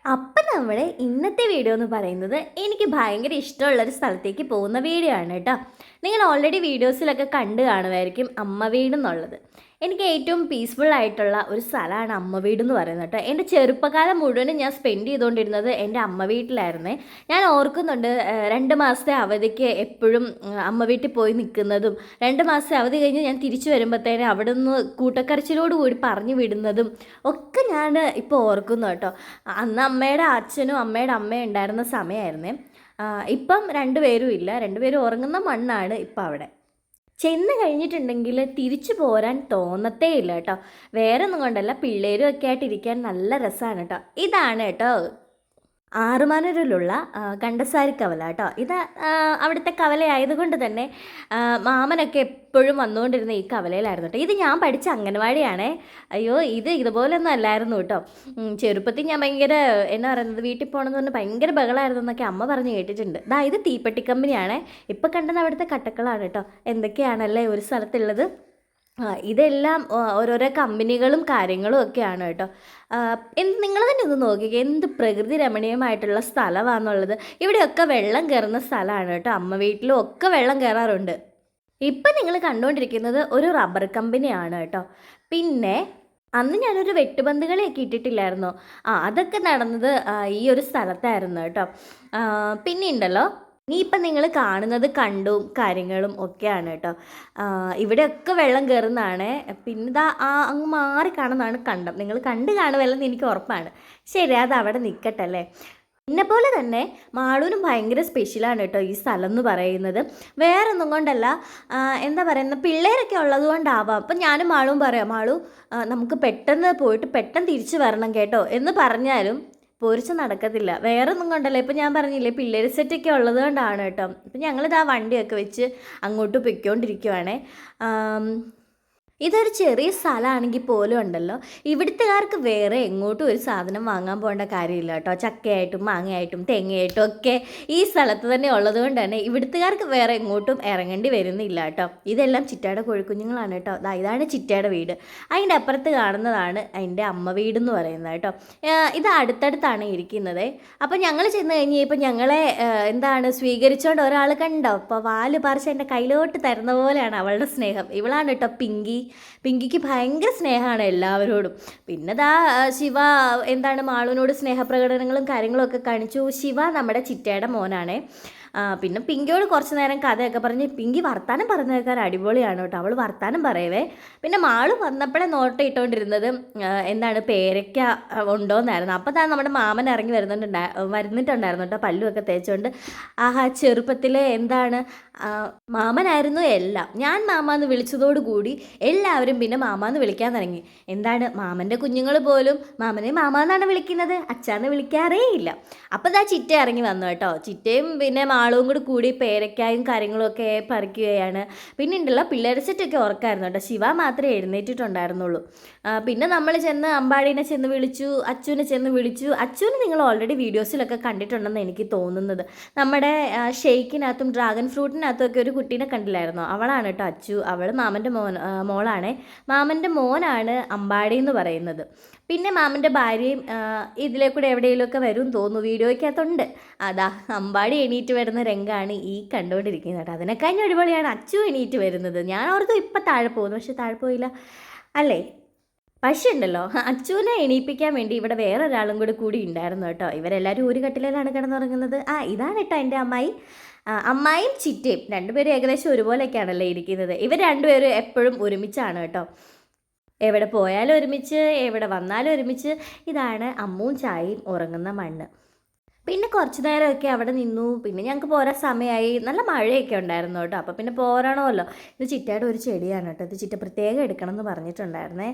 അപ്പം നമ്മുടെ ഇന്നത്തെ വീഡിയോ എന്ന് പറയുന്നത് എനിക്ക് ഭയങ്കര ഇഷ്ടമുള്ളൊരു സ്ഥലത്തേക്ക് പോകുന്ന വീഡിയോ ആണ് കേട്ടോ. നിങ്ങൾ ഓൾറെഡി വീഡിയോസിലൊക്കെ കണ്ടു കാണുമായിരിക്കും അമ്മ വീട് എന്നുള്ളത്. എനിക്ക് ഏറ്റവും പീസ്ഫുൾ ആയിട്ടുള്ള ഒരു സ്ഥലമാണ് അമ്മ വീട് എന്ന് പറയുന്നത് കേട്ടോ. എൻ്റെ ചെറുപ്പകാലം മുഴുവനും ഞാൻ സ്പെൻഡ് ചെയ്തുകൊണ്ടിരുന്നത് എൻ്റെ അമ്മ വീട്ടിലായിരുന്നേ. ഞാൻ ഓർക്കുന്നുണ്ട് 2 മാസത്തെ അവധിക്ക് എപ്പോഴും അമ്മ വീട്ടിൽ പോയി നിൽക്കുന്നതും 2 മാസത്തെ അവധി കഴിഞ്ഞ് ഞാൻ തിരിച്ചു വരുമ്പോഴത്തേനും അവിടെ നിന്ന് കൂട്ടക്കരച്ചിലോട് കൂടി പറഞ്ഞു വിടുന്നതും ഒക്കെ ഞാൻ ഇപ്പോൾ ഓർക്കുന്നു കേട്ടോ. അന്ന് അമ്മയുടെ അച്ഛനും അമ്മയുടെ അമ്മയും ഉണ്ടായിരുന്ന സമയമായിരുന്നേ. ഇപ്പം രണ്ടുപേരും ഇല്ല, രണ്ടുപേരും ഉറങ്ങുന്ന മണ്ണാണ് ഇപ്പം അവിടെ. ചെന്ന് കഴിഞ്ഞിട്ടുണ്ടെങ്കിൽ തിരിച്ചു പോരാൻ തോന്നത്തേ ഇല്ല കേട്ടോ. വേറെ ഒന്നും കൊണ്ടല്ല, പിള്ളേരും ഒക്കെ ആയിട്ട് ഇരിക്കാൻ നല്ല രസമാണ് കേട്ടോ. ഇതാണ് കേട്ടോ ആറുമാനൂരിലുള്ള കണ്ടസാരി കവല കേട്ടോ. ഇത് അവിടുത്തെ കവലയായതുകൊണ്ട് തന്നെ മാമനൊക്കെ എപ്പോഴും വന്നുകൊണ്ടിരുന്ന ഈ കവലയിലായിരുന്നു കേട്ടോ. ഇത് ഞാൻ പഠിച്ച അംഗൻവാടിയാണേ. അയ്യോ, ഇതുപോലൊന്നും അല്ലായിരുന്നു കേട്ടോ. ചെറുപ്പത്തിൽ ഞാൻ ഭയങ്കര എന്നാ പറയുന്നത്, വീട്ടിൽ പോകണമെന്ന് പറഞ്ഞാൽ ഭയങ്കര ബഹളമായിരുന്നു എന്നൊക്കെ അമ്മ പറഞ്ഞ് കേട്ടിട്ടുണ്ട്. ഇത് തീപ്പെട്ടി കമ്പനിയാണേ. ഇപ്പം കണ്ടത് അവിടുത്തെ കട്ടക്കളാണ് കേട്ടോ. എന്തൊക്കെയാണല്ലേ ഒരു സ്ഥലത്തുള്ളത്. ഇതെല്ലാം ഓരോരോ കമ്പനികളും കാര്യങ്ങളും ഒക്കെയാണ് കേട്ടോ. നിങ്ങൾ തന്നെ ഒന്ന് നോക്കിക്കേ, എന്ത് പ്രകൃതി രമണീയമായിട്ടുള്ള സ്ഥലമാണെന്നുള്ളത്. ഇവിടെയൊക്കെ വെള്ളം കയറുന്ന സ്ഥലമാണ് കേട്ടോ. അമ്മ വീട്ടിലും ഒക്കെ വെള്ളം കയറാറുണ്ട്. ഇപ്പം നിങ്ങൾ കണ്ടുകൊണ്ടിരിക്കുന്നത് ഒരു റബ്ബർ കമ്പനിയാണ് കേട്ടോ. പിന്നെ അന്ന് ഞാനൊരു വെട്ടുപന്തുകളെയൊക്കെ ഇട്ടിട്ടില്ലായിരുന്നോ, അതൊക്കെ നടന്നത് ഈ ഒരു സ്ഥലത്തായിരുന്നു കേട്ടോ. പിന്നെ ഉണ്ടല്ലോ, ഇനിയിപ്പം നിങ്ങൾ കാണുന്നത് കണ്ടും കാര്യങ്ങളും ഒക്കെയാണ് കേട്ടോ. ഇവിടെയൊക്കെ വെള്ളം കയറുന്നതാണ്. പിന്നെ ഇതാ അങ്ങ് മാറി കാണുന്നതാണ് കണ്ടം. നിങ്ങൾ കണ്ട് കാണുമല്ലെന്ന് എനിക്ക് ഉറപ്പാണ്. ശരി, അത് അവിടെ നിൽക്കട്ടെ അല്ലേ. എന്നെപ്പോലെ തന്നെ മാളൂനും ഭയങ്കര സ്പെഷ്യലാണ് കേട്ടോ ഈ സ്ഥലം എന്ന് പറയുന്നത്. വേറൊന്നും കൊണ്ടല്ല, എന്താ പറയുന്നത്, പിള്ളേരൊക്കെ ഉള്ളത് കൊണ്ടാവാം. അപ്പം ഞാനും മാളും പറയാം, മാളു നമുക്ക് പെട്ടെന്ന് പോയിട്ട് പെട്ടെന്ന് തിരിച്ചു വരണം കേട്ടോ എന്ന് പറഞ്ഞാലും പൊരിച്ച് നടക്കത്തില്ല. വേറെ ഒന്നും കൊണ്ടല്ല, ഇപ്പം ഞാൻ പറഞ്ഞില്ലേ പിള്ളേർ സെറ്റൊക്കെ ഉള്ളത് കൊണ്ടാണ് കേട്ടോ. ഇപ്പം ഞങ്ങളിതാ വണ്ടിയൊക്കെ വെച്ച് അങ്ങോട്ട് പൊയ്ക്കൊണ്ടിരിക്കുവാണേ. ഇതൊരു ചെറിയ സ്ഥലമാണെങ്കിൽ പോലും ഉണ്ടല്ലോ, ഇവിടുത്തുകാർക്ക് വേറെ എങ്ങോട്ടും ഒരു സാധനം വാങ്ങാൻ പോകേണ്ട കാര്യമില്ല കേട്ടോ. ചക്കയായിട്ടും മാങ്ങയായിട്ടും തേങ്ങയായിട്ടും ഒക്കെ ഈ സ്ഥലത്ത് തന്നെ ഉള്ളത് കൊണ്ട് തന്നെ ഇവിടുത്തുകാർക്ക് വേറെ എങ്ങോട്ടും ഇറങ്ങേണ്ടി വരുന്നില്ല കേട്ടോ. ഇതെല്ലാം ചിറ്റയുടെ കോഴിക്കുഞ്ഞുങ്ങളാണ് കേട്ടോ. ഇതാണ് ചിറ്റയുടെ വീട്. അതിൻ്റെ അപ്പുറത്ത് കാണുന്നതാണ് അതിൻ്റെ അമ്മ വീടെന്ന് പറയുന്നത് കേട്ടോ. ഇത് അടുത്തടുത്താണ് ഇരിക്കുന്നത്. അപ്പം ഞങ്ങൾ ചെന്ന് കഴിഞ്ഞപ്പോൾ ഞങ്ങളെ സ്വീകരിച്ചുകൊണ്ട് ഒരാൾ കണ്ടോ, അപ്പോൾ വാല് പറിച്ച് എൻ്റെ കയ്യിലോട്ട് തരുന്ന പോലെയാണ് അവളുടെ സ്നേഹം. ഇവളാണ് കേട്ടോ പിങ്കിക്ക് ഭയങ്കര സ്നേഹമാണ് എല്ലാവരോടും. പിന്നെ ശിവ മാളുവിനോട് സ്നേഹപ്രകടനങ്ങളും കാര്യങ്ങളും ഒക്കെ കാണിച്ചു. ശിവ നമ്മുടെ ചിറ്റയുടെ മോനാണേ. പിന്നെ പിങ്കിയോട് കുറച്ച് നേരം കഥയൊക്കെ പറഞ്ഞ് പിങ്കി വർത്താനം പറഞ്ഞു കേൾക്കാൻ അടിപൊളിയാണ് കേട്ടോ. അവൾ വർത്താനം പറയവേ. പിന്നെ മാള് വന്നപ്പോഴേ നോട്ടം ഇട്ടുകൊണ്ടിരുന്നത് പേരയ്ക്ക ഉണ്ടോയെന്നായിരുന്നു. അപ്പോൾ നമ്മുടെ മാമൻ ഇറങ്ങി വരുന്നിട്ടുണ്ടായിരുന്നു കേട്ടോ, പല്ലുമൊക്കെ തേച്ചുകൊണ്ട്. ചെറുപ്പത്തിലെ മാമനായിരുന്നു എല്ലാം. ഞാൻ മാമാന്ന് വിളിച്ചതോടുകൂടി എല്ലാവരും പിന്നെ മാമാന്ന് വിളിക്കാൻ തുടങ്ങി. മാമൻ്റെ കുഞ്ഞുങ്ങൾ പോലും മാമനെ മാമാന്നാണ് വിളിക്കുന്നത്, അച്ഛാന്ന് വിളിക്കാറേ ഇല്ല. അപ്പോൾ ചിറ്റ ഇറങ്ങി വന്നു കേട്ടോ. ചിറ്റയും പിന്നെ ആളും കൂടി പേരയ്ക്കായും കാര്യങ്ങളൊക്കെ പറിക്കുകയാണ്. പിന്നെ ഉണ്ടല്ലോ പിള്ളേർ സെറ്റൊക്കെ ഉറക്കായിരുന്നു കേട്ടോ. ശിവ മാത്രമേ എഴുന്നേറ്റിട്ടുണ്ടായിരുന്നുള്ളൂ. പിന്നെ നമ്മൾ അമ്പാടീനെ ചെന്ന് വിളിച്ചു, അച്ചുവിനെ ചെന്ന് വിളിച്ചു. അച്ചുവിനെ നിങ്ങൾ ഓൾറെഡി വീഡിയോസിലൊക്കെ കണ്ടിട്ടുണ്ടെന്ന് എനിക്ക് തോന്നുന്നത്. നമ്മുടെ ഷെയ്ക്കിനകത്തും ഡ്രാഗൺ ഫ്രൂട്ടിനകത്തും ഒക്കെ ഒരു കുട്ടീനെ കണ്ടില്ലായിരുന്നോ, അവളാണ് കേട്ടോ അച്ചു. അവൾ മാമൻ്റെ മോളാണ്. മാമൻ്റെ മോനാണ് അമ്പാടി എന്ന് പറയുന്നത്. പിന്നെ മാമൻ്റെ ഭാര്യയും ഇതിലേക്കൂടെ എവിടെയെങ്കിലുമൊക്കെ വരും തോന്നുന്നു, വീഡിയോയ്ക്കകത്തുണ്ട്. അമ്പാടി എണീറ്റ് വരുന്ന രംഗമാണ് ഈ കണ്ടുകൊണ്ടിരിക്കുന്നത് കേട്ടോ. അതിനെക്കഴിഞ്ഞ അടിപൊളിയാണ് അച്ചു എണീറ്റ് വരുന്നത്. ഞാൻ ഓർക്കും ഇപ്പം താഴെ പോകുന്നു, പക്ഷെ താഴെ പോയില്ല അല്ലേ. പക്ഷേ ഉണ്ടല്ലോ, അച്ചുവിനെ എണീപ്പിക്കാൻ വേണ്ടി ഇവിടെ വേറെ ഒരാളും കൂടി ഉണ്ടായിരുന്നു കേട്ടോ. ഇവരെല്ലാവരും ഒരു കട്ടിലാണ് കിടന്നുറങ്ങുന്നത്. ഇതാണ് കേട്ടോ എൻ്റെ അമ്മായിയും ചിറ്റയും. രണ്ടുപേരും ഏകദേശം ഒരുപോലെയൊക്കെയാണല്ലോ ഇരിക്കുന്നത്. ഇവർ രണ്ടുപേരും എപ്പോഴും ഒരുമിച്ചാണ് കേട്ടോ. എവിടെ പോയാലും ഒരുമിച്ച്, എവിടെ വന്നാലും ഒരുമിച്ച്. ഇതാണ് അമ്മുവും ചായയും ഉറങ്ങുന്ന മണ്ണ്. പിന്നെ കുറച്ച് നേരമൊക്കെ അവിടെ നിന്നു. പിന്നെ ഞങ്ങൾക്ക് പോരാൻ സമയമായി. നല്ല മഴയൊക്കെ ഉണ്ടായിരുന്നു കേട്ടോ. അപ്പോൾ പിന്നെ പോരണമല്ലോ. ഇത് ചിറ്റയുടെ ഒരു ചെടിയാണ് കേട്ടോ. ഇത് ചിറ്റ പ്രത്യേകം എടുക്കണം എന്ന് പറഞ്ഞിട്ടുണ്ടായിരുന്നേ.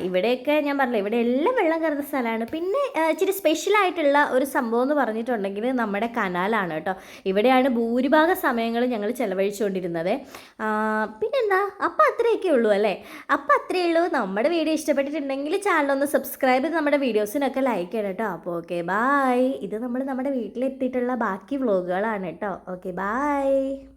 ഇവിടെയൊക്കെ ഞാൻ പറഞ്ഞില്ല, ഇവിടെ എല്ലാം വെള്ളം കയറുന്ന സ്ഥലമാണ്. പിന്നെ ഇച്ചിരി സ്പെഷ്യലായിട്ടുള്ള ഒരു സംഭവം എന്ന് പറഞ്ഞിട്ടുണ്ടെങ്കിൽ നമ്മുടെ കനാലാണ് കേട്ടോ. ഇവിടെയാണ് ഭൂരിഭാഗം സമയങ്ങൾ ഞങ്ങൾ ചിലവഴിച്ചുകൊണ്ടിരുന്നത്. പിന്നെന്താ, അപ്പം അത്രയൊക്കെ ഉള്ളൂ അല്ലേ. അപ്പം അത്രയേ ഉള്ളൂ. നമ്മുടെ വീഡിയോ ഇഷ്ടപ്പെട്ടിട്ടുണ്ടെങ്കിൽ ചാനലൊന്ന് സബ്സ്ക്രൈബ് ചെയ്ത് നമ്മുടെ വീഡിയോസിനൊക്കെ ലൈക്ക് ചെയ്യണം കേട്ടോ. അപ്പോൾ ഓക്കെ, ബായ്. ഇത് നമ്മുടെ വീട്ടിലെത്തിയിട്ടുള്ള ബാക്കി വ്ലോഗുകളാണ് കേട്ടോ. Okay, bye.